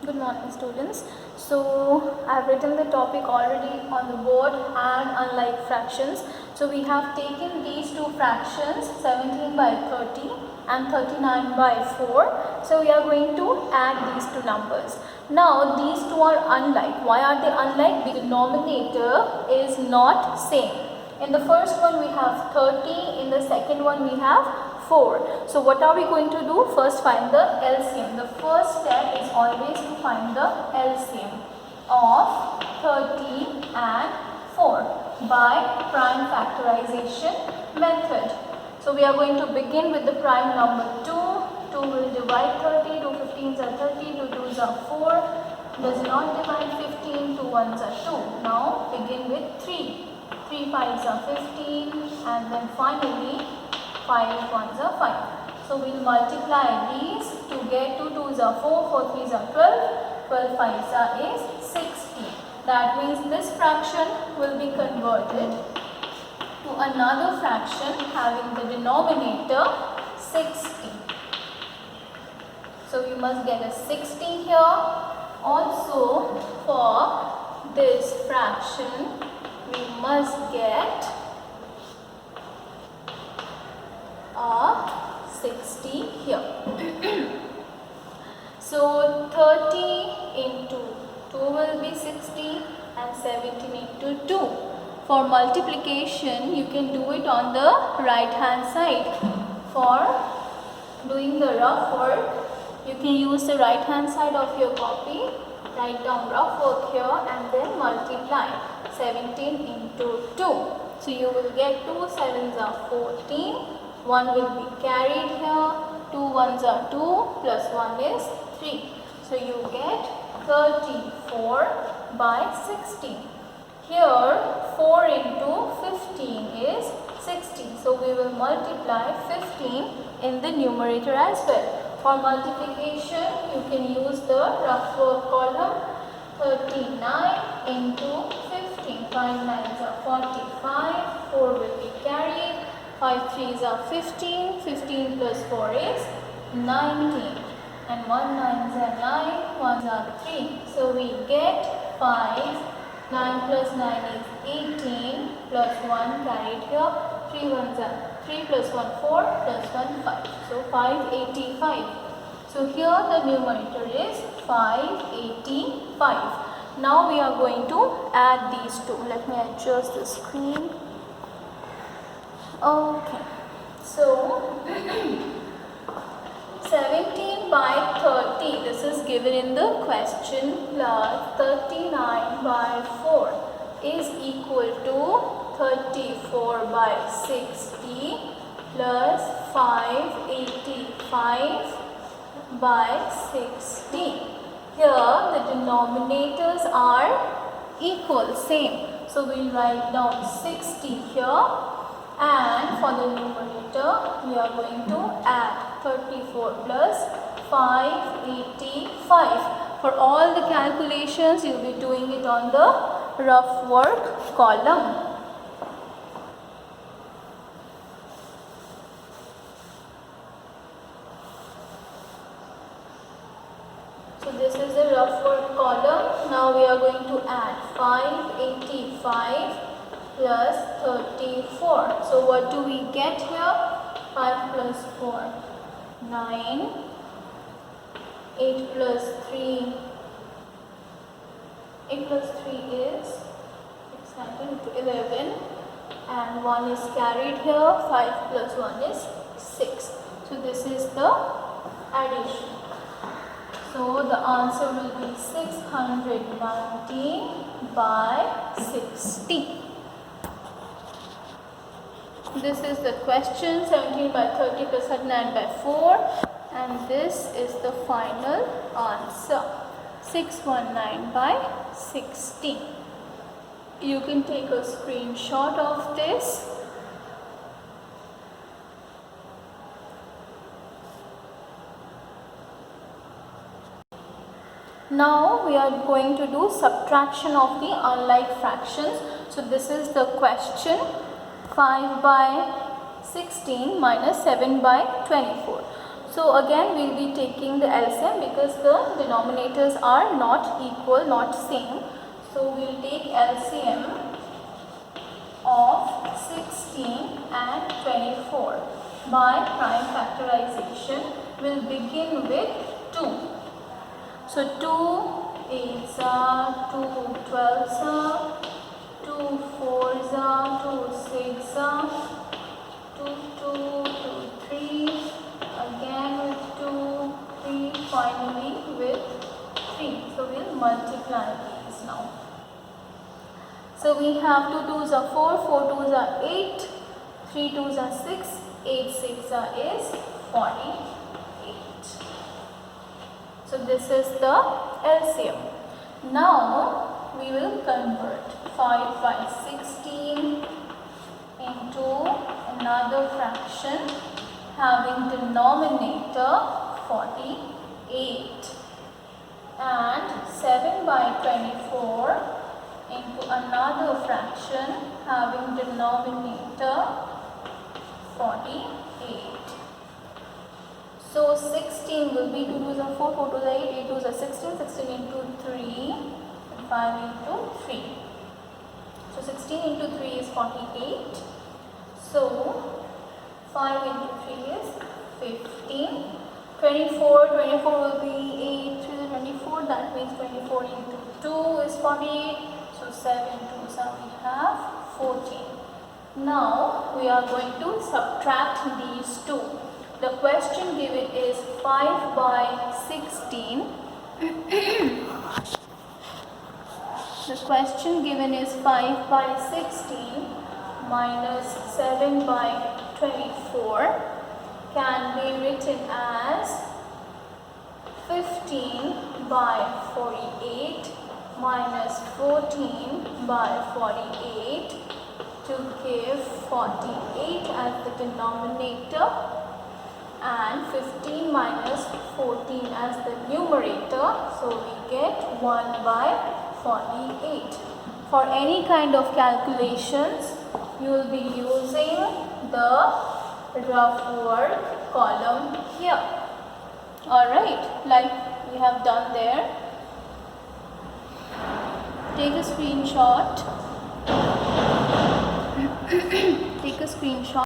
Good morning, students. So I have written the topic already on the board, and unlike fractions. So we have taken these two fractions, 17 by 30 and 39 by 4. So we are going to add these two numbers. Now these two are unlike. Why are they unlike? The denominator is not same. In the first one we have 30, in the second one we have 4. So what are we going to do? First find the LCM. The first step is always to find the LCM of 30 and 4 by prime factorization method. So we are going to begin with the prime number 2. 2 will divide 30, 2 15s are 30, 2 2s are 4. Does not divide 15, 2 1s are 2. Now begin with 3. 3 5s are 15, and then finally 5 1s are 5. So we will multiply these to get 2 2s are 4, 4 3s are 12, 12 5s are is 60. That means this fraction will be converted to another fraction having the denominator 60. So we must get a 60 here. Also for this fraction we must get a 60 here. So 30 into 2 will be 60 and 17 into 2. For multiplication you can do it on the right hand side. For doing the rough work you can use the right hand side of your copy. Write down rough work here and then multiply 17 into 2. So you will get 2 7s are 14. 1 will be carried here. 2 1s are 2 plus 1 is 3. So you get 34 by 60. Here 4 into 15 is 60. So we will multiply 15 in the numerator as well. For multiplication you can use the rough work column. 39 into 15. 5 9s are 45. 4 will be carried. 5 3s are 15. 15 plus 4 is 19. And 1 9s are 9. 1s are 3. So we get 5. 9 plus 9 is 18 plus 1 carried here. 3 1s are 3 plus 1 4 plus 1 5. So 585. So here the numerator is 585. Now we are going to add these two. Let me adjust the screen. Okay. So 17 by 30, this is given in the question, plus 39 by 4 is equal to 34 by 60 plus 585 by 60. Here the denominators are equal, same. So we will write down 60 here, and for the numerator we are going to add 34 plus 585. For all the calculations you will be doing it on the rough work column. So this is the rough work column. Now we are going to add 585 plus 34. So what do we get here? 5 plus 4, 9. 8 plus 3. 8 plus 3 is 11. And 1 is carried here. 5 plus 1 is 6. So this is the addition. So the answer will be 690 by 60. This is the question, 17 by 30 plus 39 by 4, and this is the final answer, 619 by 60. You can take a screenshot of this. Now we are going to do subtraction of the unlike fractions. So this is the question, 5 by 16 minus 7 by 24. So again we will be taking the LCM because the denominators are not equal, not same. So we will take LCM of 16 and 24. By prime factorization, we will begin with 2. So 2 8s are, 2 12s are, 2 4s are, 2 6s are, 2 2 2 3, again with 2 3, finally with 3. So we will multiply these now. So we have 2 2s are 4, 4 2s are 8, 3 2s are 6, 8 6 is 48. So this is the LCM. Now we will convert 5 by 16 into another fraction having denominator 48 and 7 by 24 into another fraction having denominator 48. So 16 will be 2 2s are 4, 4 2s are 8, 8 2s are 16, 16 into 3 and 5 into 3. So 16 into 3 is 48. So 5 into 3 is 15. 24 will be 8 3 is 24, that means 24 into 2 is 48. So 7 2s are we have 14. Now we are going to subtract these two. The question given is 5 by 16. The question given is 5 by 16 minus 7 by 24 can be written as 15 by 48 minus 14 by 48 to give 48 as the denominator and 15 minus 14 as the numerator. So we get 1 by 48. For any kind of calculations, you will be using the rough work column here. Alright, like we have done there. Take a screenshot. Take a screenshot.